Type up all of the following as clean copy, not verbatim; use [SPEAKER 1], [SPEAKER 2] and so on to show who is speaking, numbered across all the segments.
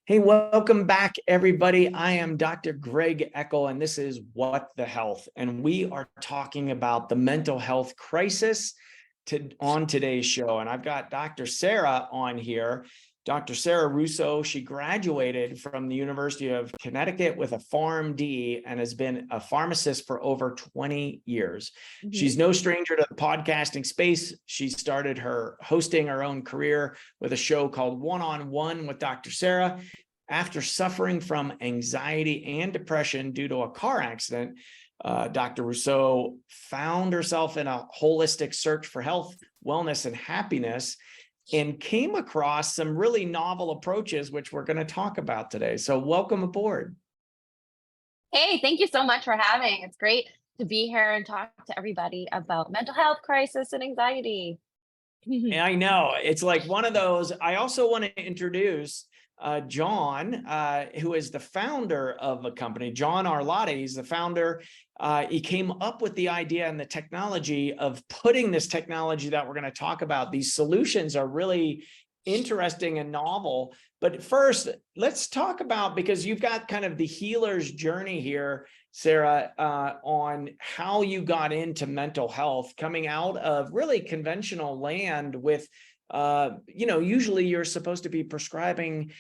[SPEAKER 1] Hey, welcome back, everybody. I am Dr. Greg Eckel, and this is What the Health. And we are talking about the mental health crisis on today's show. And I've got Dr. Sarah on here. Dr. Sarah Russo, she graduated from the University of Connecticut with a PharmD and has been a pharmacist for over 20 years. She's no stranger to the podcasting space. She started hosting her own career with a show called One-on-One with Dr. Sarah. After suffering from anxiety and depression due to a car accident, Dr. Russo found herself in a holistic search for health, wellness, and happiness, and came across some really novel approaches, which we're going to talk about today. So welcome aboard.
[SPEAKER 2] Hey, thank you so much for having. It's great to be here and talk to everybody about mental health crisis and anxiety.
[SPEAKER 1] And I know it's like one of those. I also want to introduce John, who is the founder of a company, John Arlotti. He's the founder. He came up with the idea and the technology of putting this technology that we're going to talk about. These solutions are really interesting and novel. But first, let's talk about, because you've got kind of the healer's journey here, Sarah, on how you got into mental health, coming out of really conventional land with usually you're supposed to be prescribing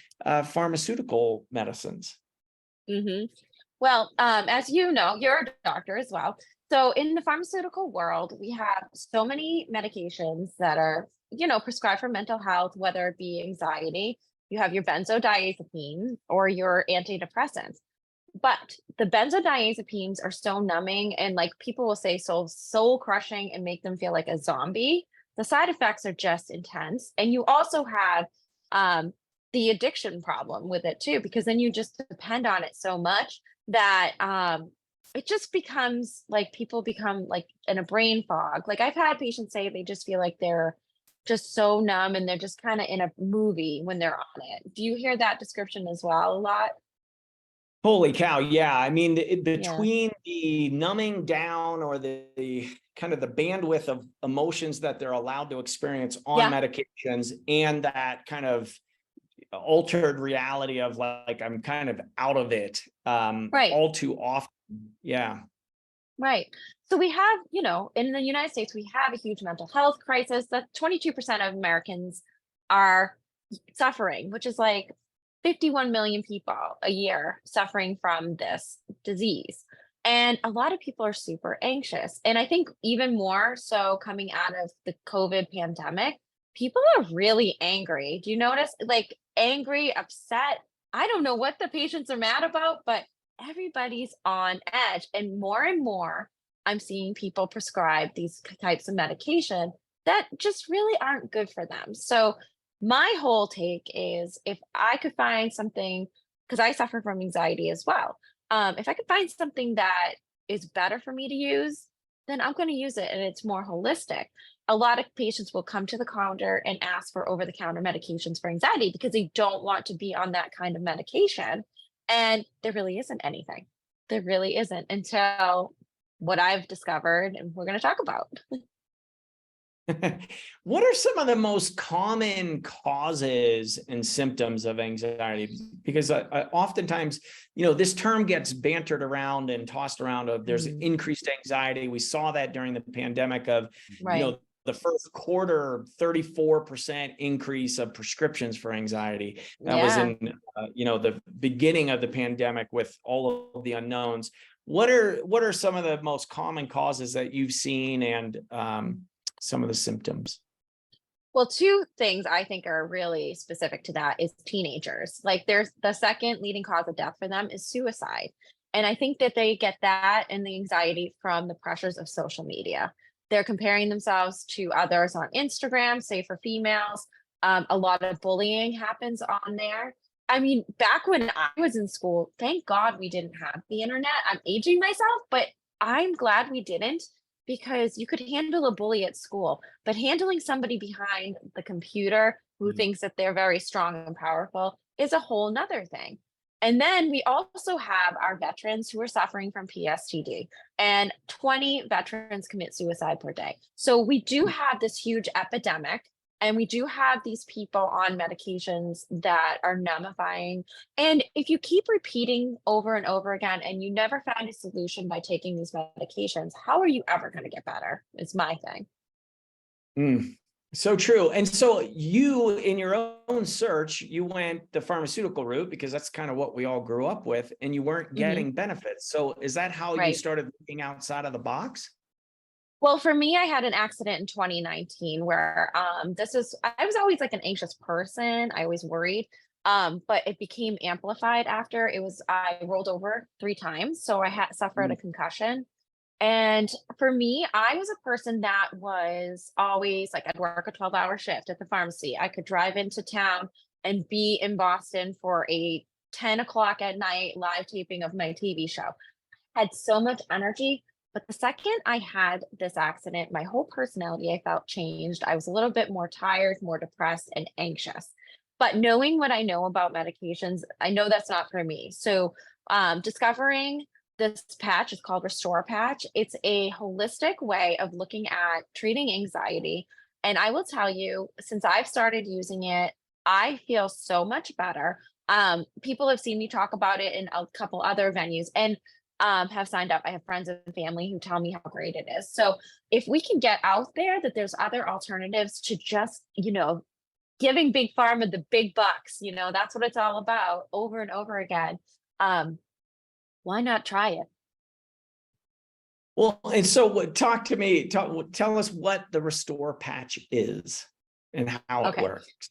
[SPEAKER 1] pharmaceutical medicines.
[SPEAKER 2] Well, as you know, you're a doctor as well. So in the pharmaceutical world, we have so many medications that are, prescribed for mental health, whether it be anxiety, you have your benzodiazepines or your antidepressants. But the benzodiazepines are so numbing and, like, people will say, so soul crushing and make them feel like a zombie. The side effects are just intense. And you also have the addiction problem with it too, because then you just depend on it so much that it just becomes like people become like in a brain fog. Like, I've had patients say they just feel like they're just so numb and they're just kind of in a movie when they're on it. Do you hear that description as well a lot?
[SPEAKER 1] Holy cow. Yeah. I mean,
[SPEAKER 2] Yeah.
[SPEAKER 1] between the numbing down or the kind of the bandwidth of emotions that they're allowed to experience on
[SPEAKER 2] Yeah.
[SPEAKER 1] medications and that kind of altered reality of like, I'm kind of out of it
[SPEAKER 2] Right.
[SPEAKER 1] all too often. Yeah.
[SPEAKER 2] Right. So we have, in the United States, we have a huge mental health crisis. That 22% of Americans are suffering, which is like 51 million people a year suffering from this disease. And a lot of people are super anxious. And I think even more so coming out of the COVID pandemic, people are really angry. Do you notice? Like, angry, upset. I don't know what the patients are mad about, but everybody's on edge. And more, I'm seeing people prescribe these types of medication that just really aren't good for them. So my whole take is, if I could find something, because I suffer from anxiety as well, if I could find something that is better for me to use, then I'm going to use it, and it's more holistic. A lot of patients will come to the counter and ask for over-the-counter medications for anxiety because they don't want to be on that kind of medication. And there really isn't anything. There really isn't, until what I've discovered and we're going to talk about.
[SPEAKER 1] What are some of the most common causes and symptoms of anxiety? Because oftentimes, this term gets bantered around and tossed around of there's increased anxiety. We saw that during the pandemic of,
[SPEAKER 2] Right.
[SPEAKER 1] The first quarter, 34% increase of prescriptions for anxiety. That was in, the beginning of the pandemic with all of the unknowns. What are some of the most common causes that you've seen and some of the symptoms?
[SPEAKER 2] Well, two things I think are really specific to that is teenagers. Like, there's the second leading cause of death for them is suicide. And I think that they get that and the anxiety from the pressures of social media. They're comparing themselves to others on Instagram, say for females. A lot of bullying happens on there. I mean, back when I was in school, thank God we didn't have the internet. I'm aging myself, but I'm glad we didn't, because you could handle a bully at school, but handling somebody behind the computer who thinks that they're very strong and powerful is a whole nother thing. And then we also have our veterans who are suffering from PSTD, and 20 veterans commit suicide per day. So we do have this huge epidemic. And we do have these people on medications that are numbifying. And if you keep repeating over and over again and you never find a solution by taking these medications, how are you ever going to get better? Is my thing.
[SPEAKER 1] Mm, so true. And so you, in your own search, you went the pharmaceutical route because that's kind of what we all grew up with, and you weren't
[SPEAKER 2] Mhm.
[SPEAKER 1] getting benefits. So is that how you
[SPEAKER 2] Right.
[SPEAKER 1] started looking outside of the box?
[SPEAKER 2] Well, for me, I had an accident in 2019 where I was always like an anxious person. I always worried. But it became amplified after I rolled over 3 times. So I had suffered
[SPEAKER 1] Mm,
[SPEAKER 2] a concussion. And for me, I was a person that was always like, I'd work a 12-hour shift at the pharmacy. I could drive into town and be in Boston for a 10 o'clock at night live taping of my TV show. Had so much energy. But the second I had this accident, my whole personality I felt changed. I was a little bit more tired, more depressed, and anxious. But knowing what I know about medications, I know that's not for me. So discovering this patch is called Restore Patch. It's a holistic way of looking at treating anxiety. And I will tell you, since I've started using it, I feel so much better. People have seen me talk about it in a couple other venues. And have signed up. I have friends and family who tell me how great it is. So if we can get out there that there's other alternatives to just, giving big pharma the big bucks, that's what it's all about over and over again. Um, why not try it?
[SPEAKER 1] well, and so talk to me, tell us what the Restore Patch is and how it
[SPEAKER 2] Okay.
[SPEAKER 1] works.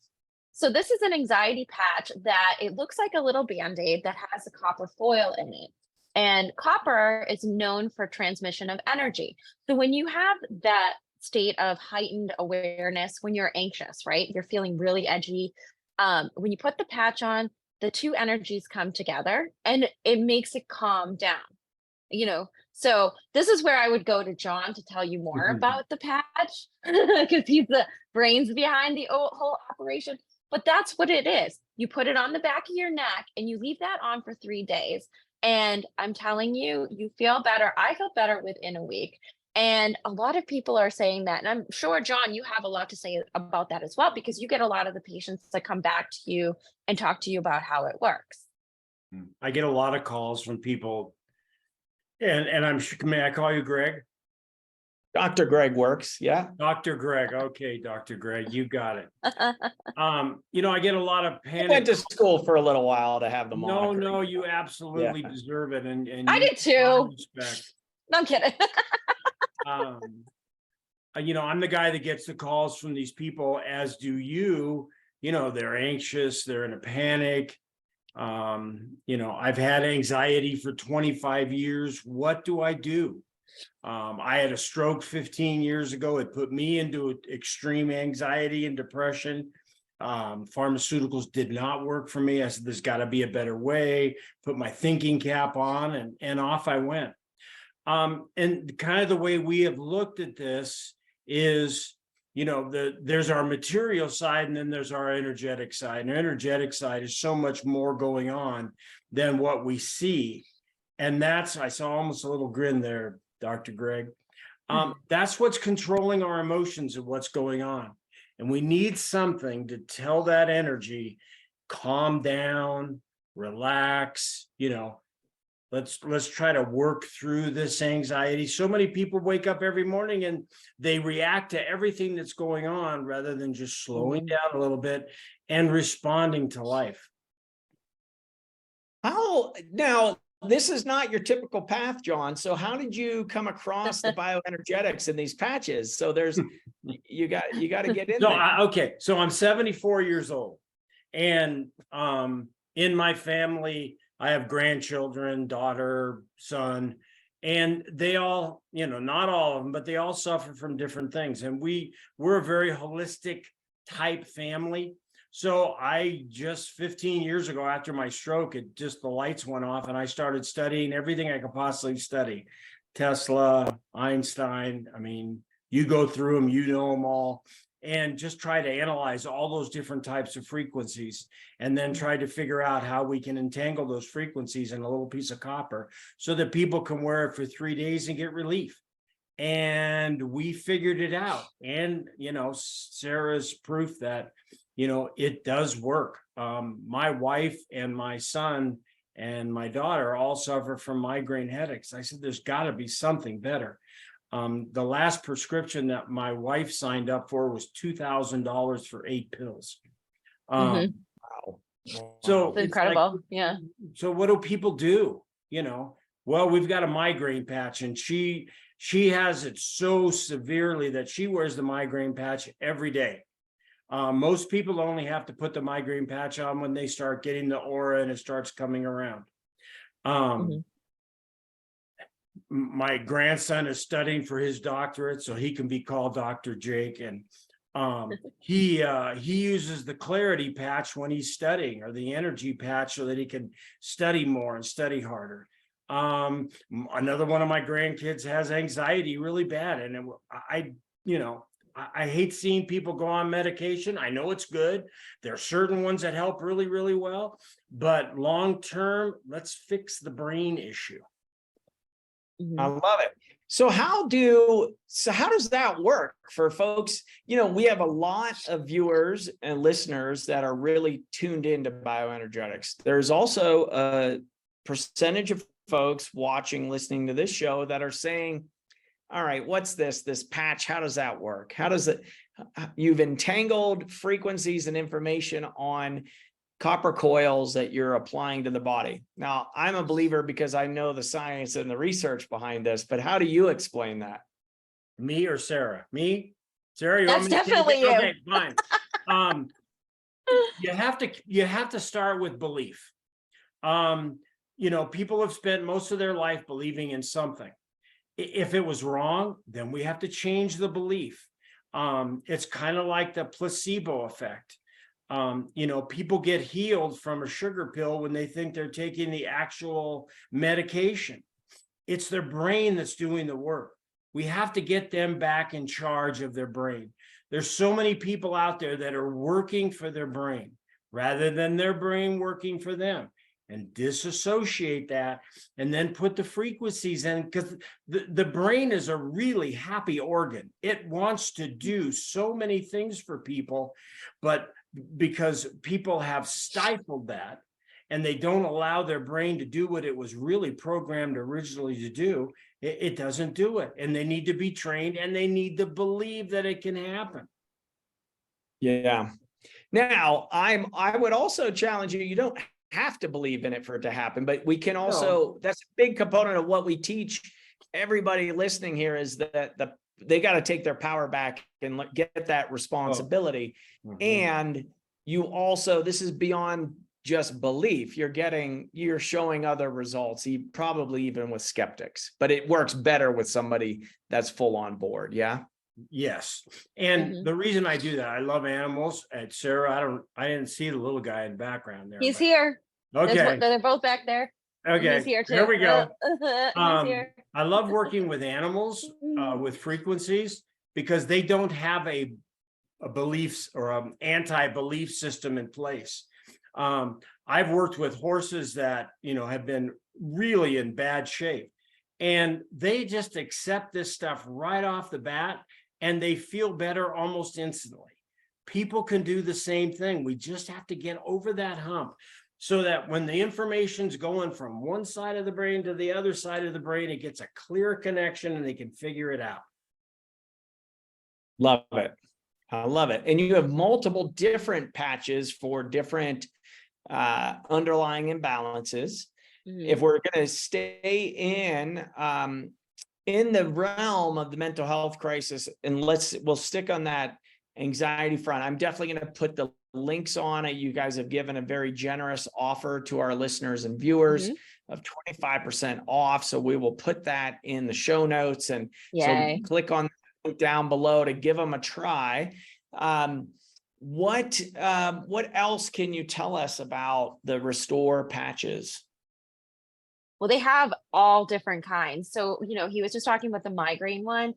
[SPEAKER 2] So this is an anxiety patch that it looks like a little band-aid that has a copper foil in it. And copper is known for transmission of energy. So when you have that state of heightened awareness, when you're anxious, right? You're feeling really edgy. When you put the patch on, the two energies come together and it makes it calm down. So this is where I would go to John to tell you more about the patch because he's the brains behind the whole operation. But that's what it is. You put it on the back of your neck and you leave that on for 3 days. And I'm telling you, you feel better. I felt better within a week. And a lot of people are saying that. And I'm sure, John, you have a lot to say about that as well, because you get a lot of the patients that come back to you and talk to you about how it works.
[SPEAKER 3] I get a lot of calls from people, and I'm sure, may I call you Greg?
[SPEAKER 1] Dr. Greg works. Yeah.
[SPEAKER 3] Dr. Greg. Okay, Dr. Greg, you got it. I get a lot of
[SPEAKER 1] I
[SPEAKER 3] panic.
[SPEAKER 1] went to school for a little while to have the
[SPEAKER 3] No,
[SPEAKER 1] moniker.
[SPEAKER 3] no, you absolutely deserve it. And
[SPEAKER 2] I
[SPEAKER 3] you
[SPEAKER 2] did too.
[SPEAKER 3] respect.
[SPEAKER 2] No, I'm kidding.
[SPEAKER 3] I'm the guy that gets the calls from these people, as do you. They're anxious, they're in a panic. I've had anxiety for 25 years. What do I do? I had a stroke 15 years ago. It put me into extreme anxiety and depression. Pharmaceuticals did not work for me. I said, there's got to be a better way. Put my thinking cap on, and off I went. And kind of the way we have looked at this is, there's our material side and then there's our energetic side. And our energetic side is so much more going on than what we see. And I saw almost a little grin there, Dr. Greg. That's what's controlling our emotions and what's going on. And we need something to tell that energy, calm down, relax, let's try to work through this anxiety. So many people wake up every morning and they react to everything that's going on rather than just slowing down a little bit and responding to life.
[SPEAKER 1] Now, this is not your typical path, John. So how did you come across the bioenergetics in these patches? So you got to get in there.
[SPEAKER 3] Okay. So I'm 74 years old, and in my family, I have grandchildren, daughter, son, and they all, not all of them, but they all suffer from different things. And we're a very holistic type family. So I just 15 years ago, after my stroke, the lights went off and I started studying everything I could possibly study. Tesla, Einstein. I mean, you go through them, them all, and just try to analyze all those different types of frequencies, and then try to figure out how we can entangle those frequencies in a little piece of copper so that people can wear it for 3 days and get relief. and we figured it out. And, Sarah's proof that, it does work. My wife and my son and my daughter all suffer from migraine headaches. I said, there's got to be something better. The last prescription that my wife signed up for was $2,000 for 8 pills.
[SPEAKER 2] Mhm.
[SPEAKER 1] Wow.
[SPEAKER 3] So
[SPEAKER 2] It's
[SPEAKER 3] it's
[SPEAKER 2] incredible. Yeah.
[SPEAKER 3] So what do people do? Well, we've got a migraine patch, and she has it so severely that she wears the migraine patch every day. Most people only have to put the migraine patch on when they start getting the aura and it starts coming around.
[SPEAKER 2] Mhm.
[SPEAKER 3] My grandson is studying for his doctorate, so he can be called Dr. Jake. And he uses the clarity patch when he's studying, or the energy patch, so that he can study more and study harder. Another one of my grandkids has anxiety really bad, and I hate seeing people go on medication. I know it's good. There are certain ones that help really, really well, but long term, let's fix the brain issue.
[SPEAKER 1] I
[SPEAKER 2] Mhm.
[SPEAKER 1] love it. So how does that work for folks? We have a lot of viewers and listeners that are really tuned into bioenergetics. There's also a percentage of folks watching, listening to this show that are saying, all right, what's this patch? How does that work? How does it, you've entangled frequencies and information on copper coils that you're applying to the body. Now, I'm a believer because I know the science and the research behind this, but how do you explain that?
[SPEAKER 3] Me or Sarah? Me? Sarah, you want
[SPEAKER 2] That's
[SPEAKER 3] me to take
[SPEAKER 2] definitely
[SPEAKER 3] it?
[SPEAKER 2] you.
[SPEAKER 3] Okay, fine. You have to start with belief. People have spent most of their life believing in something. If it was wrong, then we have to change the belief. It's kind of like the placebo effect. People get healed from a sugar pill when they think they're taking the actual medication. It's their brain that's doing the work. We have to get them back in charge of their brain. There's so many people out there that are working for their brain rather than their brain working for them, and disassociate that, and then put the frequencies in, because the brain is a really happy organ. It wants to do so many things for people, but because people have stifled that and they don't allow their brain to do what it was really programmed originally to do, it doesn't do it. And they need to be trained, and they need to believe that it can happen.
[SPEAKER 1] Yeah. Now, I would also challenge you, you don't have to believe in it for it to happen, but we can also, that's a big component of what we teach everybody listening here, is that they got to take their power back and get that responsibility. And you also, this is beyond just belief. You're showing other results, probably even with skeptics, but it works better with somebody that's full on board. Yeah.
[SPEAKER 3] Yes. And
[SPEAKER 2] Mhm.
[SPEAKER 3] the reason I do that, I love animals. And Sarah, I didn't see the little guy in the background there.
[SPEAKER 2] He's
[SPEAKER 3] but-
[SPEAKER 2] here.
[SPEAKER 3] Okay.
[SPEAKER 2] They're both back there.
[SPEAKER 3] Okay.
[SPEAKER 2] He's here too.
[SPEAKER 3] Here we go.
[SPEAKER 2] He's here.
[SPEAKER 3] I love working with animals, with frequencies, because they don't have a beliefs or an anti-belief system in place. I've worked with horses that, have been really in bad shape, and they just accept this stuff right off the bat, and they feel better almost instantly. People can do the same thing. We just have to get over that hump, so that when the information's going from one side of the brain to the other side of the brain, it gets a clear connection and they can figure it out.
[SPEAKER 1] Love it. I love it. And you have multiple different patches for different underlying imbalances.
[SPEAKER 2] Mhm.
[SPEAKER 1] If we're going to stay in the realm of the mental health crisis, and we'll stick on that anxiety front, I'm definitely going to put the links on it. You guys have given a very generous offer to our listeners and viewers of 25% off. So we will put that in the show notes. And
[SPEAKER 2] Yay.
[SPEAKER 1] so click on the link down below to give them a try. What else can you tell us about the Restore patches?
[SPEAKER 2] Well, they have all different kinds. So, he was just talking about the migraine one.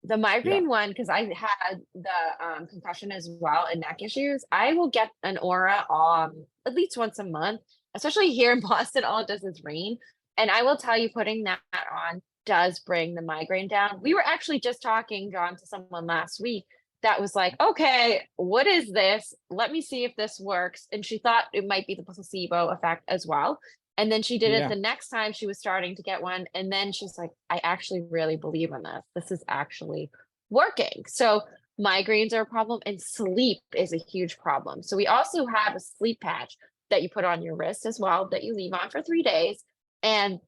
[SPEAKER 2] The migraine one, because I had the concussion as well and neck issues, I will get an aura at least once a month, especially here in Boston. All it does is rain. And I will tell you, putting that on does bring the migraine down. We were actually just talking, John, to someone last week that was like, okay, what is this? Let me see if this works. And she thought it might be the placebo effect as well. And then she did it
[SPEAKER 1] Yeah.
[SPEAKER 2] the next time she was starting to get one. And then she's like, I actually really believe in this. This is actually working. So migraines are a problem, and sleep is a huge problem. So we also have a sleep patch that you put on your wrist as well that you leave on for 3 days. And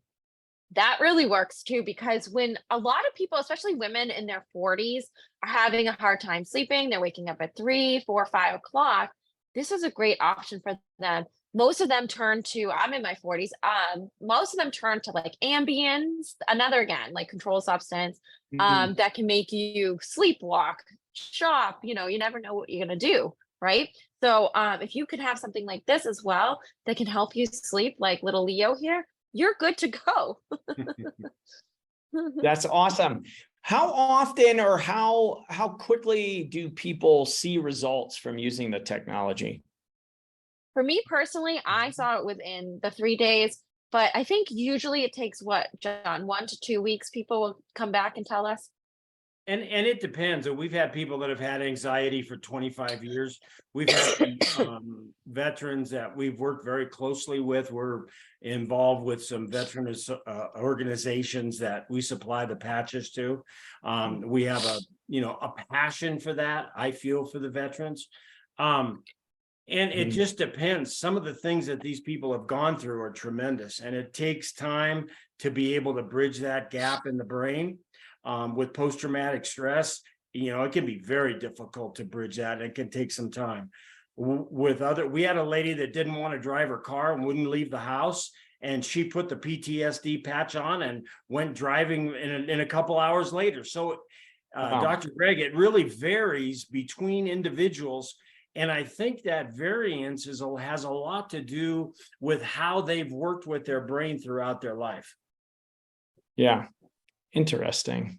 [SPEAKER 2] that really works too, because when a lot of people, especially women in their 40s, are having a hard time sleeping, they're waking up at 3, 4, 5 o'clock. This is a great option for them. Most of them turn to, I'm in my 40s, most of them turn to like Ambiens, another again, like controlled substance,
[SPEAKER 1] Mhm.
[SPEAKER 2] that can make you sleepwalk, shop, you know, you never know what you're gonna do, right? So if you could have something like this as well that can help you sleep, like little Leo here, you're good to go.
[SPEAKER 1] That's awesome. How often or how quickly do people see results from using the technology?
[SPEAKER 2] For me personally, I saw it within the 3 days, but I think usually it takes what, John, 1 to 2 weeks, people will come back and tell us?
[SPEAKER 3] And it depends. We've had people that have had anxiety for 25 years. We've had some veterans that we've worked very closely with. We're involved with some veteran organizations that we supply the patches to. We have a passion for that. I feel for the veterans. And it
[SPEAKER 1] Mhm.
[SPEAKER 3] just depends. Some of the things that these people have gone through are tremendous, and it takes time to be able to bridge that gap in the brain. With post-traumatic stress, it can be very difficult to bridge that. It can take some time. We had a lady that didn't want to drive her car and wouldn't leave the house, and she put the PTSD patch on and went driving in a couple hours later. So,
[SPEAKER 1] Wow.
[SPEAKER 3] Dr. Greg, it really varies between individuals. And I think that variance has a lot to do with how they've worked with their brain throughout their life.
[SPEAKER 1] Yeah. Interesting.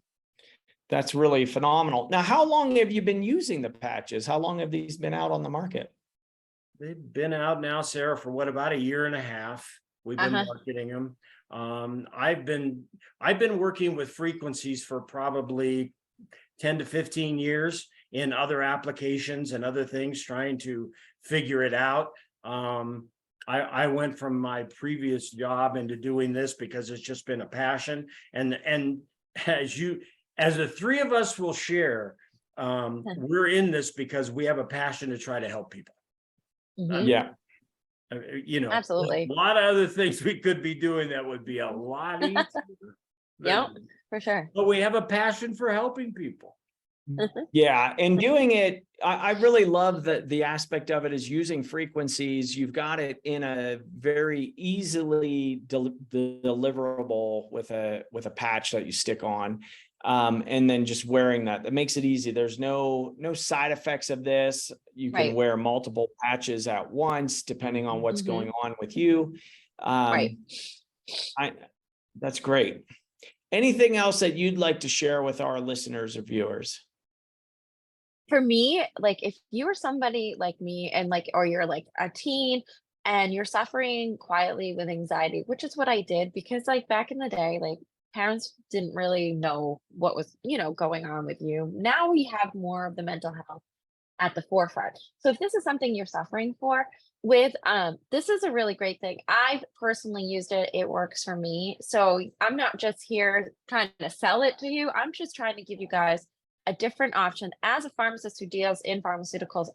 [SPEAKER 1] That's really phenomenal. Now, how long have you been using the patches? How long have these been out on the market?
[SPEAKER 3] They've been out now, Sarah, for about a year and a half. We've been
[SPEAKER 2] Uh-huh.
[SPEAKER 3] marketing them. I've been working with frequencies for probably 10 to 15 years in other applications and other things, trying to figure it out. I went from my previous job into doing this because it's just been a passion. And as the three of us will share, we're in this because we have a passion to try to help people.
[SPEAKER 2] Mhm.
[SPEAKER 1] Yeah.
[SPEAKER 3] There's
[SPEAKER 2] Absolutely.
[SPEAKER 3] a lot of other things we could be doing that would be a lot easier.
[SPEAKER 2] Yep, for sure.
[SPEAKER 3] But we have a passion for helping people.
[SPEAKER 1] Yeah. And doing it, I really love that the aspect of it is using frequencies. You've got it in a very easily deliverable with a patch that you stick on. And then just wearing that. That makes it easy. There's no side effects of this. You can
[SPEAKER 2] Right.
[SPEAKER 1] wear multiple patches at once, depending on what's
[SPEAKER 2] Mhm.
[SPEAKER 1] going on with you.
[SPEAKER 2] Right.
[SPEAKER 1] That's great. Anything else that you'd like to share with our listeners or viewers?
[SPEAKER 2] For me, like if you were somebody like me and like, or you're like a teen and you're suffering quietly with anxiety, which is what I did, because like back in the day, like parents didn't really know what was, going on with you. Now we have more of the mental health at the forefront. So if this is something you're suffering with, this is a really great thing. I've personally used it. It works for me. So I'm not just here trying to sell it to you. I'm just trying to give you guys a different option as a pharmacist who deals in pharmaceuticals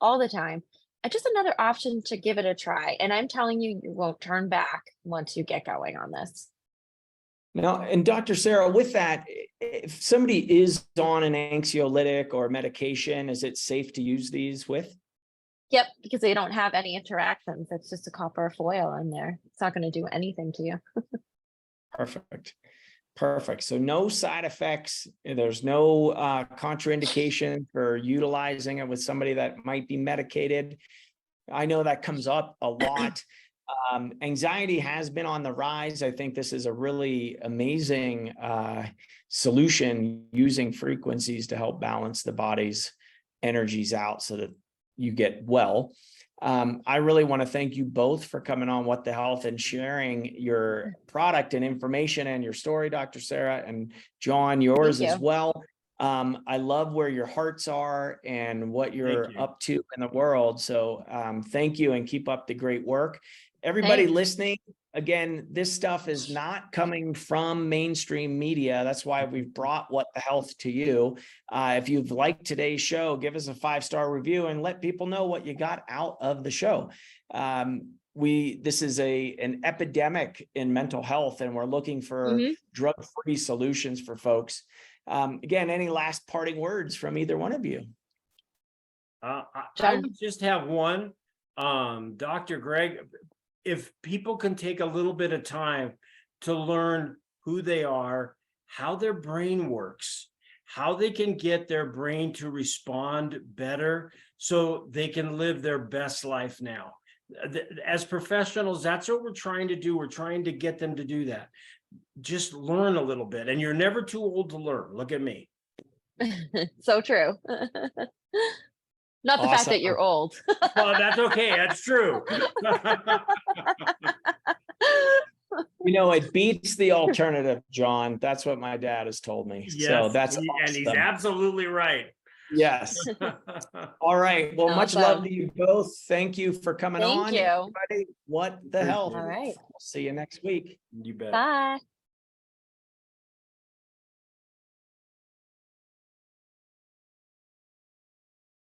[SPEAKER 2] all the time. Just another option to give it a try. And I'm telling you, you won't turn back once you get going on this.
[SPEAKER 1] Now, and Dr. Sarah, with that, if somebody is on an anxiolytic or medication, is it safe to use these with?
[SPEAKER 2] Yep, because they don't have any interactions. It's just a copper foil in there. It's not going to do anything to you.
[SPEAKER 1] Perfect. Perfect. So no side effects. There's no contraindication for utilizing it with somebody that might be medicated. I know that comes up a lot. Anxiety has been on the rise. I think this is a really amazing solution, using frequencies to help balance the body's energies out so that you get well. I really want to thank you both for coming on What the Health and sharing your product and information and your story, Dr. Sarah, and John, yours as well. I love where your hearts are and what you're up to in the world. So thank you and keep up the great work. Everybody listening, again, this stuff is not coming from mainstream media. That's why we've brought What the Health to you. If you've liked today's show, give us a 5-star review and let people know what you got out of the show. This is an epidemic in mental health, and we're looking for drug-free solutions for folks. Again, any last parting words from either one of you?
[SPEAKER 3] I would just have one. Dr. Greg, if people can take a little bit of time to learn who they are, how their brain works, how they can get their brain to respond better so they can live their best life now. As professionals, that's what we're trying to do. We're trying to get them to do that. Just learn a little bit, and you're never too old to learn. Look at me.
[SPEAKER 2] So true. Not the fact that you're old.
[SPEAKER 3] Well, that's okay. That's true.
[SPEAKER 1] You know, it beats the alternative, John. That's what my dad has told me.
[SPEAKER 3] Yes,
[SPEAKER 1] so that's
[SPEAKER 3] and
[SPEAKER 1] awesome.
[SPEAKER 3] he's absolutely right.
[SPEAKER 1] Yes. All right. Well, much love to you both. Thank you for coming on.
[SPEAKER 2] Thank you.
[SPEAKER 1] Everybody, what the hell?
[SPEAKER 2] All right.
[SPEAKER 1] See you next week.
[SPEAKER 3] You bet.
[SPEAKER 2] Bye.